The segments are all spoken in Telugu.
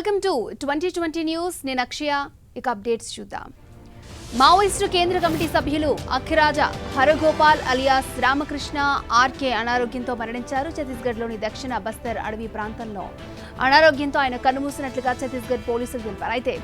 Welcome to 2020 news. నేను అక్షయ. ఇక అప్డేట్స్ చూద్దాం. మావోయిస్టు కేంద్ర కమిటీ సభ్యులు అఖిరాజ హరగోపాల్ అలియాస్ రామకృష్ణ ఆర్కే అనారోగ్యంతో మరణించారు. ఛత్తీస్గఢ్లోని దక్షిణ బస్తర్ అడవి ప్రాంతంలో అనారోగ్యంతో ఆయన కన్నుమూసినట్లుగా ఛత్తీస్గఢ్ పోలీసులు తెలిపారు. అయితే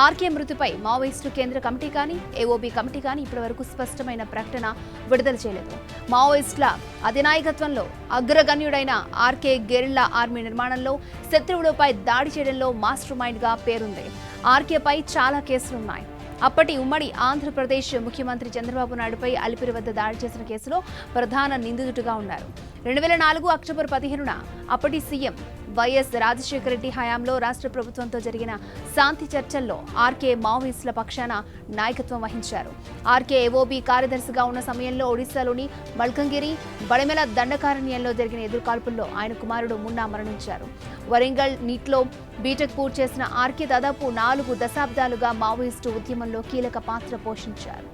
ఆర్కే మృతిపై మావోయిస్టు కేంద్ర కమిటీ కానీ ఏఓబీ కమిటీ కానీ ఇప్పటివరకు స్పష్టమైన ప్రకటన విడుదల చేయలేదు. మావోయిస్టుల అధినాయకత్వంలో అగ్రగణ్యుడైన ఆర్కే గెరిల్లా ఆర్మీ నిర్మాణంలో శత్రువులపై దాడి చేయడంలో మాస్టర్ మైండ్ గా పేరుంది. ఆర్కేపై చాలా కేసులున్నాయి. అప్పటి ఉమ్మడి ఆంధ్రప్రదేశ్ ముఖ్యమంత్రి చంద్రబాబు నాయుడుపై అలిపిరి వద్ద దాడి చేసిన కేసులో ప్రధాన నిందితుడిగా ఉన్నారు. 2004 అక్టోబర్ 15న అప్పటి సీఎం వైఎస్ రాజశేఖర రెడ్డి హయాంలో రాష్ట్ర ప్రభుత్వంతో జరిగిన శాంతి చర్చల్లో ఆర్కే మావోయిస్టుల పక్షాన నాయకత్వం వహించారు. ఆర్కే ఏఓబీ కార్యదర్శిగా ఉన్న సమయంలో ఒడిశాలోని మల్కంగిరి బడమెల దండకారణ్యంలో జరిగిన ఎదురుకాల్పుల్లో ఆయన కుమారుడు మున్నా మరణించారు. వరంగల్ నీట్లో బీటెక్ పూర్తి చేసిన ఆర్కే దాదాపు 4 దశాబ్దాలుగా మావోయిస్టు ఉద్యమంలో కీలక పాత్ర పోషించారు.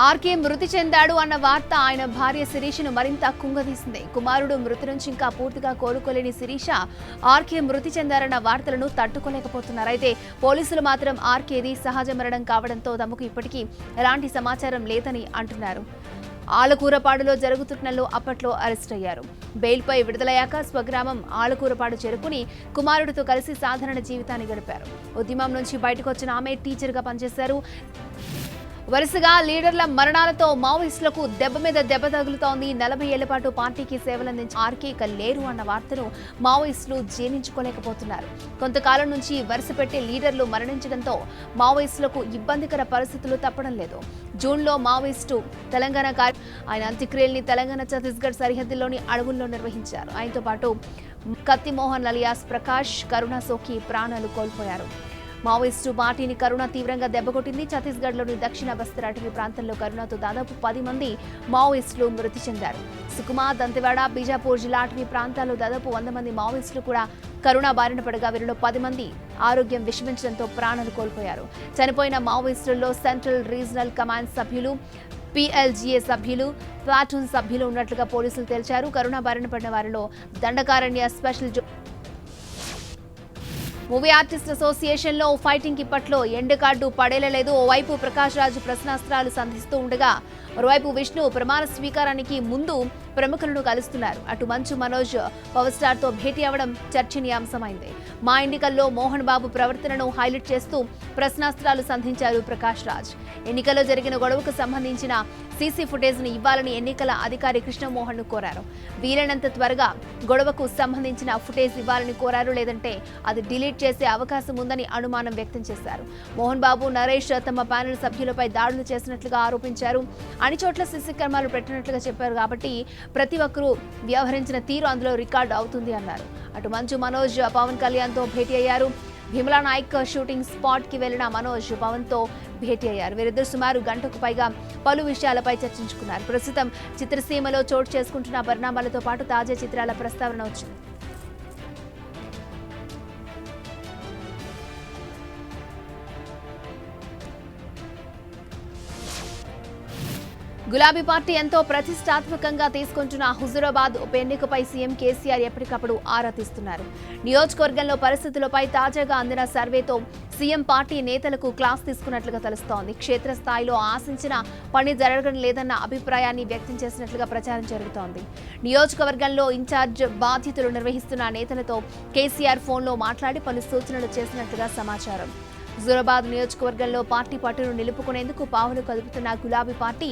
ఆర్కే మృతి చెందాడు అన్న వార్త ఆయన భార్య శిరీషను మరింత కుంగదీసింది. కుమారుడు మృతి నుంచి ఇంకా పూర్తిగా కోలుకోలేని శిరీష ఆర్కే మృతి చెందారన్న వార్తలను తట్టుకోలేకపోతున్నారు. అయితే పోలీసులు మాత్రం ఆర్కేది సహజ మరణం కావడంతో తమకు ఇప్పటికీ ఎలాంటి సమాచారం లేదని అంటున్నారు. ఆలకూరపాడులో జరుగుతున్నలో అప్పట్లో అరెస్ట్ అయ్యారు. బెయిల్పై విడుదలయ్యాక స్వగ్రామం ఆలకూరపాడు చేరుకుని కుమారుడితో కలిసి సాధారణ జీవితాన్ని గడిపారు. ఉద్యమం నుంచి బయటకు వచ్చిన ఆమె టీచర్గా పనిచేశారు. వరుసగా లీడర్ల మరణాలతో మావోయిస్టులకు దెబ్బ మీద దెబ్బ తగులుతోంది. 40 ఏళ్ల పాటు పార్టీకి సేవలందించి ఆర్కే ఇక లేరు అన్న వార్తను మావోయిస్టులు జీర్ణించుకోలేకపోతున్నారు. కొంతకాలం నుంచి వరుసపెట్టి లీడర్లు మరణించడంతో మావోయిస్టులకు ఇబ్బందికర పరిస్థితులు తప్పడం లేదు. జూన్లో మావోయిస్టు తెలంగాణ ఆయన అంత్యక్రియల్ని తెలంగాణ ఛత్తీస్గఢ్ సరిహద్దుల్లోని అడవుల్లో నిర్వహించారు. ఆయనతో పాటు కత్తి మోహన్ అలియాస్ ప్రకాష్ కరుణ సోకి ప్రాణాలు కోల్పోయారు. మావోయిస్టు పార్టీని కరుణ తీవ్రంగా దెబ్బకొట్టింది. ఛత్తీస్గఢ్లోని దక్షిణ బస్తర్ అటవీ ప్రాంతంలో కరుణతో దాదాపు 10 మంది మావోయిస్టులు మృతి చెందారు. సుకుమా, దంతెవాడ, బీజాపూర్ జిల్లా అటవీ ప్రాంతాల్లో దాదాపు 100 మంది మావోయిస్టులు కూడా కరుణ బారిన పడగా వీరిలో 10 మంది ఆరోగ్యం విషమించడంతో ప్రాణాలు కోల్పోయారు. చనిపోయిన మావోయిస్టుల్లో సెంట్రల్ రీజనల్ కమాండ్ సభ్యులు, PLGA సభ్యులు, ప్లాటూన్ సభ్యులు ఉన్నట్లుగా పోలీసులు తేల్చారు. కరుణ బారిన పడిన వారిలో Dandakaranya special movie artist association లో ఫైటింగ్ ఇప్పట్లో ఎండ్ కార్డు పడేలేదు. ఓవైపు ప్రకాష్ రాజ్ ప్రశ్నాస్త్రాలు సంధిస్తూ ఉండగా మరోవైపు విష్ణు ప్రమాణ స్వీకారానికి ముందు ప్రముఖులను కలుస్తున్నారు. అటు మంచు మనోజ్ పవర్ స్టార్ తో భేటీ అవ్వడం చర్చనీయాంశమైంది. మా ఎన్నికల్లో మోహన్ బాబు ప్రవర్తనను హైలైట్ చేస్తూ ప్రశ్నాస్త్రాలు సంధించారు ప్రకాష్ రాజ్. ఎన్నికల్లో జరిగిన గొడవకు సంబంధించిన సీసీ ఫుటేజ్ ని ఇవ్వాలని ఎన్నికల అధికారి కృష్ణమోహన్ ను కోరారు. వీలైనంత త్వరగా గొడవకు సంబంధించిన ఫుటేజ్ ఇవ్వాలని కోరారు. లేదంటే అది డిలీట్ చేసే అవకాశం ఉందని అనుమానం వ్యక్తం చేశారు. మోహన్ బాబు, నరేష్ తమ ప్యానెల్ సభ్యులపై దాడులు చేసినట్లుగా ఆరోపించారు. అన్ని చోట్ల సీసీ కెమెరాలు పెట్టినట్లుగా చెప్పారు. కాబట్టి ప్రతి ఒక్కరూ వ్యవహరించిన తీరు అందులో రికార్డు అవుతుంది అన్నారు. అటు మంచు మనోజ్ పవన్ కళ్యాణ్ తో భేటీ అయ్యారు. భీమలా నాయక్ షూటింగ్ స్పాట్ కి వెళ్లిన మనోజ్ పవన్ తో భేటీ అయ్యారు. వీరిద్దరు సుమారు గంటకు పైగా పలు విషయాలపై చర్చించుకున్నారు. ప్రస్తుతం చిత్రసీమలో చోటు చేసుకుంటున్న పరిణామాలతో పాటు తాజా చిత్రాల ప్రస్తావన వచ్చింది. గులాబీ పార్టీ ఎంతో ప్రతిష్టాత్మకంగా తీసుకుంటున్న హుజూరాబాద్ ఉప ఎన్నికపై సీఎం కేసీఆర్ ఎప్పటికప్పుడు ఆరా తీస్తున్నారు. నియోజకవర్గంలో పరిస్థితులపై తాజాగా అందిన సర్వేతో సీఎం పార్టీ నేతలకు క్లాస్ తీసుకున్నట్లుగా తెలుస్తోంది. క్షేత్రస్థాయిలో ఆశించిన పని జరగడం లేదన్న అభిప్రాయాన్ని వ్యక్తం చేసినట్లుగా ప్రచారం జరుగుతోంది. నియోజకవర్గంలో ఇన్ఛార్జ్ బాధ్యతలు నిర్వహిస్తున్న నేతలతో కేసీఆర్ ఫోన్లో మాట్లాడి పలు సూచనలు చేసినట్లుగా సమాచారం. హుజూరాబాద్ నియోజకవర్గంలో పార్టీ పట్టును నిలుపుకునేందుకు పావులు కదుపుతున్న గులాబీ పార్టీ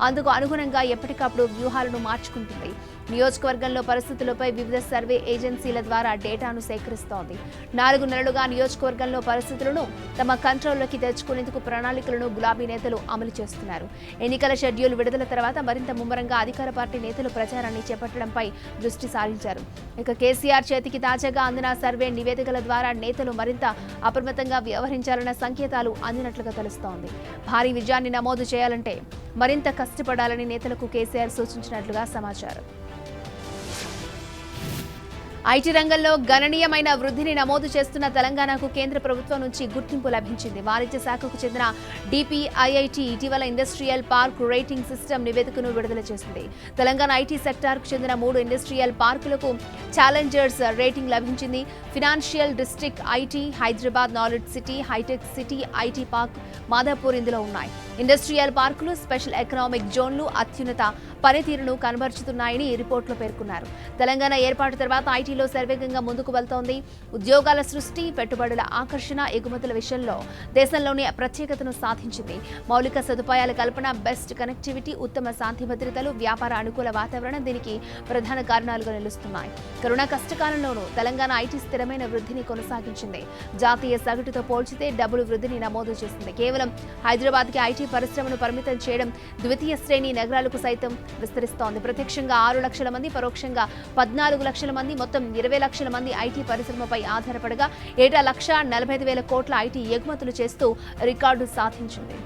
అందుకు అనుగుణంగా ఎప్పటికప్పుడు వ్యూహాలను మార్చుకుంటుంది. నియోజకవర్గంలో పరిస్థితులపై వివిధ సర్వే ఏజెన్సీల ద్వారా డేటాను సేకరిస్తోంది. 4 నెలలుగా నియోజకవర్గంలో పరిస్థితులను తమ కంట్రోల్లోకి తెచ్చుకునేందుకు ప్రణాళికలను గులాబీ నేతలు అమలు చేస్తున్నారు. ఎన్నికల షెడ్యూల్ విడుదల తర్వాత మరింత ముమ్మరంగా అధికార పార్టీ నేతలు ప్రచారాన్ని చేపట్టడంపై దృష్టి సారించారు. ఇక కేసీఆర్ చేతికి తాజాగా అందిన సర్వే నివేదికల ద్వారా నేతలు మరింత అప్రమత్తంగా వ్యవహరించాలన్న సంకేతాలు అందినట్లుగా తెలుస్తోంది. భారీ విజయాన్ని నమోదు చేయాలంటే మరింత కష్టపడాలని నేతలకు కేసీఆర్ సూచించినట్లుగా సమాచారం. ఐటీ రంగంలో గణనీయమైన వృద్ధిని నమోదు చేస్తున్న తెలంగాణకు కేంద్ర ప్రభుత్వం నుంచి గుర్తింపు లభించింది. వాణిజ్య శాఖకు చెందిన DPIIT ఇటీవల ఇండస్ట్రియల్ పార్క్ రేటింగ్ సిస్టమ్ నివేదికను విడుదల చేసింది. తెలంగాణ ఐటీ సెక్టార్కు చెందిన 3 ఇండస్ట్రియల్ పార్కులకు ఛాలెంజర్స్ రేటింగ్ లభించింది. Financial district IT, Hyderabad knowledge city, hitech city IT park, Madhapur ఇందులో ఉన్నాయి. ఇండస్ట్రియల్ పార్కులు, స్పెషల్ ఎకనామిక్ జోన్లు అత్యున్నత పనితీరును కనబరుచుతున్నాయని ఈ రిపోర్టులో పేర్కొన్నారు. తెలంగాణ ఏర్పాటు తర్వాత ఐటీలో శరవేగంగా ముందుకు వెళ్తోంది. ఉద్యోగాల సృష్టి, పెట్టుబడుల ఆకర్షణ, ఎగుమతుల విషయంలో దేశంలోనే ప్రత్యేకతను సాధించింది. మౌలిక సదుపాయాల కల్పన, బెస్ట్ కనెక్టివిటీ, ఉత్తమ శాంతి భద్రతలు, వ్యాపార అనుకూల వాతావరణం దీనికి ప్రధాన కారణాలుగా నిలుస్తున్నాయి. కరోనా కష్టకాలంలోనూ తెలంగాణ ఐటీ స్థిరమైన వృద్ధిని కొనసాగించింది. జాతీయ సగటుతో పోల్చితే డబుల్ వృద్ధిని నమోదు చేసింది. కేవలం హైదరాబాద్కి ఐటీ పరిశ్రమను పరిమితం చేయడం ద్వితీయ శ్రేణి నగరాలకు సైతం విస్తరిస్తోంది. ప్రత్యక్షంగా 6 లక్షల మంది, పరోక్షంగా 14 లక్షల మంది, మొత్తం 20 లక్షల మంది ఐటీ పరిశ్రమపై ఆధారపడగా ఏటా 1,45,000 కోట్ల ఐటీ ఎగుమతులు చేస్తూ రికార్డు సాధించింది.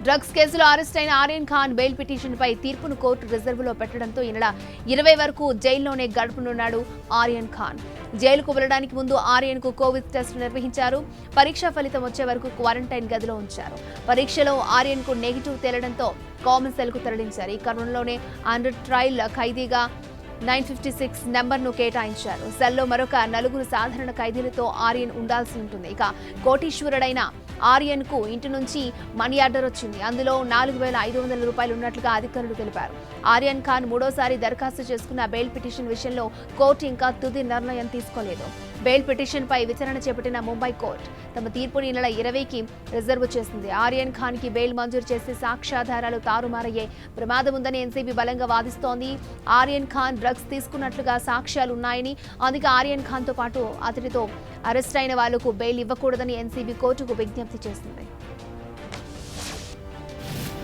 డ్రగ్స్ కేసులో అరెస్ట్ అయిన ఆర్యన్ ఖాన్ బెయిల్ పిటిషన్పై తీర్పును కోర్టు రిజర్వులో పెట్టడంతో ఈ నెల 20 వరకు జైల్లోనే గడపనున్నాడు ఆర్యన్ ఖాన్. జైలుకు వెళ్లడానికి ముందు ఆర్యన్కు కోవిడ్ టెస్ట్ నిర్వహించారు. పరీక్ష ఫలితం వచ్చే వరకు క్వారంటైన్ గదిలో ఉంచారు. పరీక్షలో ఆర్యన్కు నెగిటివ్ తేలడంతో కామన్ సెల్కు తరలించారు. ఈ క్రమంలోనే అండర్ ట్రయల్ ఖైదీగా 956 నెంబర్ను కేటాయించారు. సెల్లో మరొక 4 సాధారణ ఖైదీలతో ఆర్యన్ ఉండాల్సి ఉంటుంది. ఇక కోటీశ్వరుడైన ఆర్యన్కు ఇంటి నుంచి మనీ ఆర్డర్ వచ్చింది. అందులో 4,500 రూపాయలు ఉన్నట్లుగా అధికారులు తెలిపారు. ఆర్యన్ ఖాన్ మూడోసారి దరఖాస్తు చేసుకున్న బెయిల్ పిటిషన్ విషయంలో కోర్టు ఇంకా తుది నిర్ణయం తీసుకోలేదు. బెయిల్ పిటిషన్పై విచారణ చేపట్టిన ముంబై కోర్టు తమ తీర్పుని నెల 20కి రిజర్వ్ చేసింది. ఆర్యన్ ఖాన్ కి బెయిల్ మంజూరు చేస్తే సాక్ష్యాధారాలు తారుమారయ్యే ప్రమాదం ఉందని ఎన్సీబీ బలంగా వాదిస్తోంది. ఆర్యన్ ఖాన్ డ్రగ్స్ తీసుకున్నట్లుగా సాక్ష్యాలు ఉన్నాయని, అందుకే ఆర్యన్ ఖాన్ తో పాటు అతడితో అరెస్ట్ అయిన వాళ్లకు బెయిల్ ఇవ్వకూడదని ఎన్సీబీ కోర్టుకు విజ్ఞప్తి చేసింది.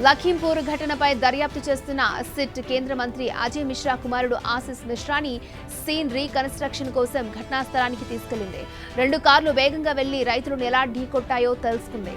లఖింపూర్ ఘటనపై దర్యాప్తు చేస్తున్న సిట్ కేంద్ర మంత్రి అజయ్ మిశ్రా కుమారుడు ఆశిష్ మిశ్రాని సీన్ రీకన్స్ట్రక్షన్ కోసం ఘటనా స్థలానికి తీసుకెళ్లింది. 2 కార్లు వేగంగా వెళ్లి రైతులను ఎలా ఢీకొట్టాయో తెలుసుకుంది.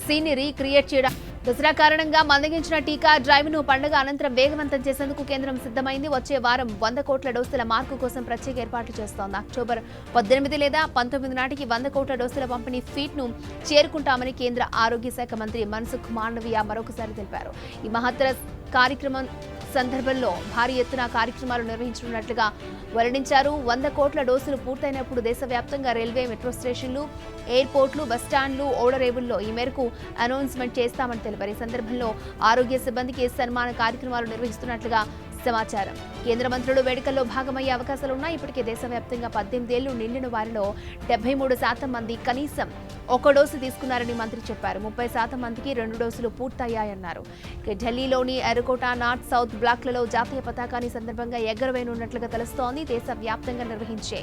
సీన్ ని రీక్రియేట్ చేయడం దసరా కారణంగా మందగించిన టీకా డ్రైవ్ ను పండుగ అనంతరం వేగవంతం చేసేందుకు కేంద్రం సిద్ధమైంది. వచ్చే వారం 100 కోట్ల డోసుల మార్కు కోసం ప్రత్యేక ఏర్పాట్లు చేస్తోంది. అక్టోబర్ 18 లేదా 19 నాటికి 100 కోట్ల డోసుల పంపిణీ ఫీట్ ను చేరుకుంటామని కేంద్ర ఆరోగ్య శాఖ మంత్రి మన్సుఖ్ మాండవీయ మరొకసారి తెలిపారు. ఈ మహత్తర కార్యక్రమం సందర్భంలో భారీ ఎత్తున కార్యక్రమాలు నిర్వహించనున్నట్లుగా వెల్లడించారు. 100 కోట్ల డోసులు పూర్తయినప్పుడు దేశవ్యాప్తంగా రైల్వే, మెట్రో స్టేషన్లు, ఎయిర్పోర్ట్లు, బస్టాండ్లు, ఓడరేవుల్లో ఈ మేరకు అనౌన్స్మెంట్ చేస్తామని తెలిపారు. ఈ సందర్భంలో ఆరోగ్య సిబ్బందికి సన్మాన కార్యక్రమాలు నిర్వహిస్తున్నట్లుగా సమాచారం. కేంద్ర మంత్రులు వేడుకల్లో భాగమయ్యే అవకాశాలున్నాయి. ఇప్పటికే దేశవ్యాప్తంగా 18 ఏళ్లు నిండిన వారిలో 73% మంది కనీసం 1 డోసు తీసుకున్నారని మంత్రి చెప్పారు. 30% మందికి 2 డోసులు పూర్తయ్యాయన్నారు. ఢిల్లీలోని ఎర్రకోట, నార్త్, సౌత్ బ్లాక్లలో జాతీయ పతాకాన్ని సందర్భంగా ఎగరవేయనున్నట్లుగా తెలుస్తోంది. దేశవ్యాప్తంగా నిర్వహించే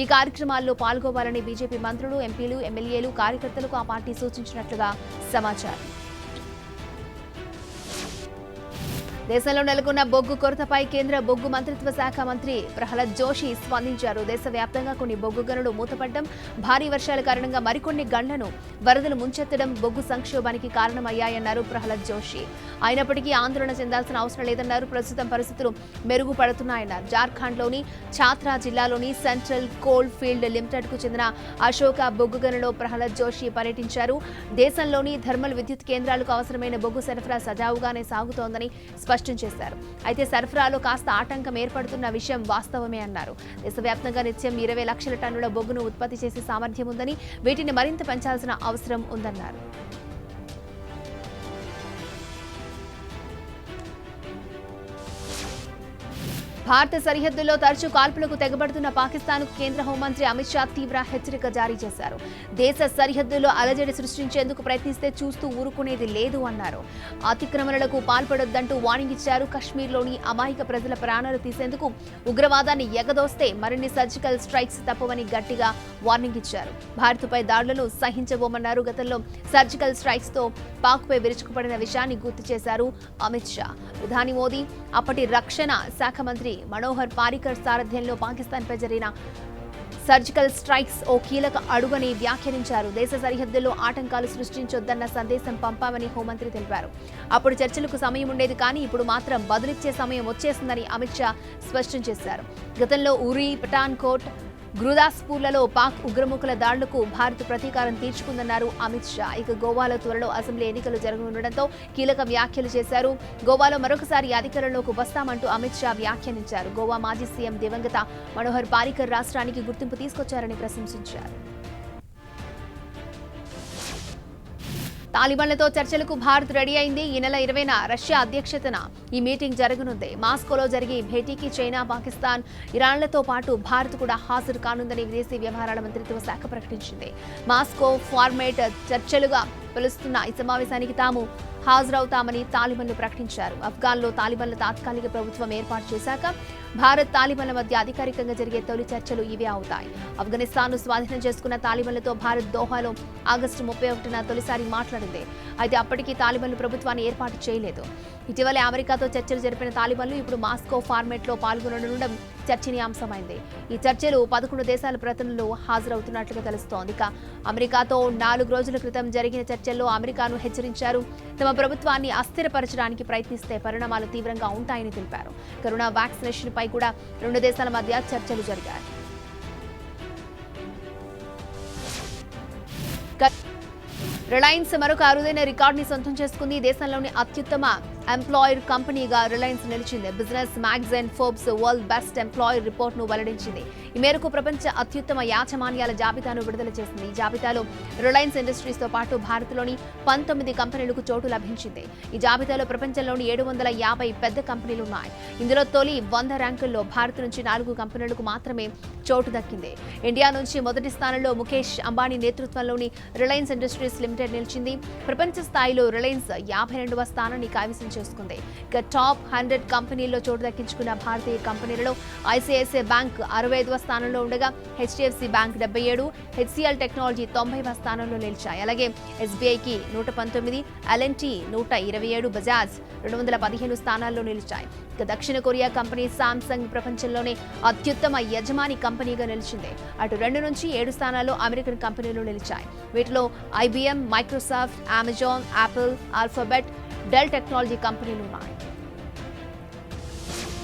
ఈ కార్యక్రమాల్లో పాల్గొవాలని బీజేపీ మంత్రులు, ఎంపీలు, ఎమ్మెల్యేలు, కార్యకర్తలకు ఆ పార్టీ సూచించినట్లుగా సమాచారం. దేశంలో నెలకొన్న బొగ్గు కొరతపై కేంద్ర బొగ్గు మంత్రిత్వ శాఖ మంత్రి ప్రహ్లాద్ జోషి స్పందించారు. దేశవ్యాప్తంగా కొన్ని బొగ్గు గనులు మూతపడడం, భారీ వర్షాల కారణంగా మరికొన్ని గన్లను వరదలు ముంచెత్తడం బొగ్గు సంక్షోభానికి కారణమయ్యాయన్నారు ప్రహ్లాద్ జోషి. అయినప్పటికీ ఆందోళన చెందాల్సిన అవసరం లేదన్నారు. ప్రస్తుతం పరిస్థితులు మెరుగుపడుతున్నాయన్నారు. జార్ఖండ్లోని ఛాత్రా జిల్లాలోని సెంట్రల్ కోల్ ఫీల్డ్ లిమిటెడ్ కు చెందిన అశోక బొగ్గు గనులో ప్రహ్లాద్ జోషి పర్యటించారు. దేశంలోని థర్మల్ విద్యుత్ కేంద్రాలకు అవసరమైన బొగ్గు సరఫరా సజావుగానే సాగుతోందని స్పష్టం చేశారు. అయితే సరఫరాలో కాస్త ఆటంకం ఏర్పడుతున్న విషయం వాస్తవమే అన్నారు. దేశవ్యాప్తంగా నిత్యం 20 లక్షల టన్నుల బొగ్గును ఉత్పత్తి చేసే సామర్థ్యం ఉందని, వీటిని మరింత పెంచాల్సిన అవసరం ఉందన్నారు. భారత సరిహద్దుల్లో తరచూ కాల్పులకు తెగబడుతున్న పాకిస్తాన్కు కేంద్ర హోంమంత్రి అమిత్ షా తీవ్ర హెచ్చరిక జారీ చేశారు. దేశ సరిహద్దుల్లో అలజడి సృష్టించేందుకు ప్రయత్నిస్తే చూస్తూ ఊరుకునేది లేదు అన్నారు. అతిక్రమణలకు పాల్పడొద్దంటూ వార్నింగ్ ఇచ్చారు. కశ్మీర్లోని అమాయక ప్రజల ప్రాణాలు తీసేందుకు ఉగ్రవాదాన్ని ఎగదోస్తే మరిన్ని సర్జికల్ స్ట్రైక్స్ తప్పవని గట్టిగా వార్నింగ్ ఇచ్చారు. భారత్పై దాడులను సహించబోమన్నారు. గతంలో సర్జికల్ స్ట్రైక్స్ తో పాక్పై విరుచుకుపడిన విషయాన్ని గుర్తు చేశారు అమిత్ షా. ప్రధాని మోదీ, అప్పటి రక్షణ శాఖ మంత్రి మనోహర్ పారికర్ సారథ్యంలో పాకిస్తాన్పై జరిగిన సర్జికల్ స్ట్రైక్స్ ఓ కీలక అడుగని వ్యాఖ్యానించారు. దేశ సరిహద్దుల్లో ఆటంకాలు సృష్టించొద్దన్న సందేశం పంపామని హోంమంత్రి తెలిపారు. అప్పుడు చర్చలకు సమయం ఉండేది, కానీ ఇప్పుడు మాత్రం బదులిచ్చే సమయం వచ్చేసిందని అమిత్ షా స్పష్టం చేశారు. గతంలో ఉరీ, పఠాన్కోట్, గురుదాస్పూర్లలో పాక్ ఉగ్రముఖుల దాడులకు భారత్ ప్రతీకారం తీర్చుకుందన్నారు అమిత్ షా. ఇక గోవాలో త్వరలో అసెంబ్లీ ఎన్నికలు జరగనుండటంతో కీలక వ్యాఖ్యలు చేశారు. గోవాలో మరొకసారి అధికారంలోకి వస్తామంటూ అమిత్ షా వ్యాఖ్యానించారు. గోవా మాజీ సీఎం దివంగత మనోహర్ పారికర్ రాష్ట్రానికి గుర్తింపు తీసుకొచ్చారని ప్రశంసించారు. తాలిబాన్లతో చర్చలకు భారత్ రెడీ అయింది. ఈ నెల 20న రష్యా అధ్యక్షతన ఈ మీటింగ్ జరగనుంది. మాస్కోలో జరిగే భేటీకి చైనా, పాకిస్తాన్, ఇరాన్లతో పాటు భారత్ కూడా హాజరు కానుందని విదేశీ వ్యవహారాల మంత్రిత్వ శాఖ ప్రకటించింది. మాస్కో ఫార్మేట్ చర్చలుగా పిలుస్తున్న ఈ సమావేశానికి తాము హాజరవుతామని తాలిబాన్లు ప్రకటించారు. ఆఫ్ఘన్లో తాలిబాన్ల తాత్కాలిక ప్రభుత్వం ఏర్పాటు చేశాక భారత్, తాలిబాన్ల మధ్య అధికారికంగా జరిగే తొలి చర్చలు ఇవే అవుతాయి. ఆఫ్ఘనిస్తాన్ను స్వాధీనం చేసుకున్న తాలిబాన్లతో భారత్ దోహాలో ఆగస్టు 31న తొలిసారి మాట్లాడింది. అయితే అప్పటికి తాలిబాన్లు ప్రభుత్వాన్ని ఏర్పాటు చేయలేదు. ఇటీవలే అమెరికాతో చర్చలు జరిపిన తాలిబాన్లు ఇప్పుడు మాస్కో ఫార్మేట్లో పాల్గొననుండడం చర్చనీయాంశమైంది. ఈ చర్చలు 11 దేశాల ప్రతినిధులు హాజరవుతున్నట్లుగా తెలుస్తోంది. ఇక అమెరికాతో 4 రోజుల క్రితం జరిగిన చర్చల్లో అమెరికాను హెచ్చరించారు. తమ ప్రభుత్వాన్ని అస్థిరపరచడానికి ప్రయత్నిస్తే పరిణామాలు తీవ్రంగా ఉంటాయని తెలిపారు. కరోనా వ్యాక్సినేషన్ పై కూడా 2 దేశాల మధ్య చర్చలు జరిగాయి. రిలయన్స్ మరొక అరుదైన రికార్డుని సొంతం చేసుకుంది. దేశంలోని అత్యుత్తమ ఎంప్లాయర్ కంపెనీగా రిలయన్స్ నిలిచింది. Business magazine Forbes world best employer రిపోర్ట్ను వెల్లడించింది. ఈ మేరకు ప్రపంచ అత్యుత్తమ యాజమాన్యాల జాబితాను విడుదల చేసింది. ఈ జాబితాలో రిలయన్స్ ఇండస్ట్రీస్తో పాటు భారత్లోని 19 కంపెనీలకు చోటు లభించింది. ఈ జాబితాలో ప్రపంచంలోని 750 పెద్ద కంపెనీలున్నాయి. ఇందులో తొలి 100 ర్యాంకుల్లో భారత్ నుంచి 4 కంపెనీలకు మాత్రమే చోటు దక్కింది. ఇండియా నుంచి మొదటి స్థానంలో ముఖేష్ అంబానీ నేతృత్వంలోని రిలయన్స్ ఇండస్ట్రీస్ లిమిటెడ్ నిలిచింది. ప్రపంచ స్థాయిలో రిలయన్స్ 52వ స్థానాన్ని కైవసం చేసుకుంది. ఇక టాప్ 100 కంపెనీల్లో చోటు దక్కించుకున్న భారతీయ కంపెనీలలో ఐసిఐసిఐ బ్యాంక్ 65వ స్థానంలో ఉండగా హెచ్డిఎఫ్సి బ్యాంక్ 77, హెచ్సిఎల్ టెక్నాలజీ 90వ స్థానంలో నిలిచాయి. అలాగే ఎస్బీఐకి 119, ఎల్ఎన్టీ 127, బజాజ్ 215 స్థానాల్లో నిలిచాయి. ఇక దక్షిణ కొరియా కంపెనీ సామ్సంగ్ ప్రపంచంలోనే అత్యుత్తమ యజమాని కంపెనీగా నిలిచింది. అటు 2 నుంచి 7 స్థానాల్లో అమెరికన్ కంపెనీలు నిలిచాయి. వీటిలో IBM, Microsoft, Amazon, Apple, Alphabet, Dell technology కంపెనీలు ఉన్నాయి.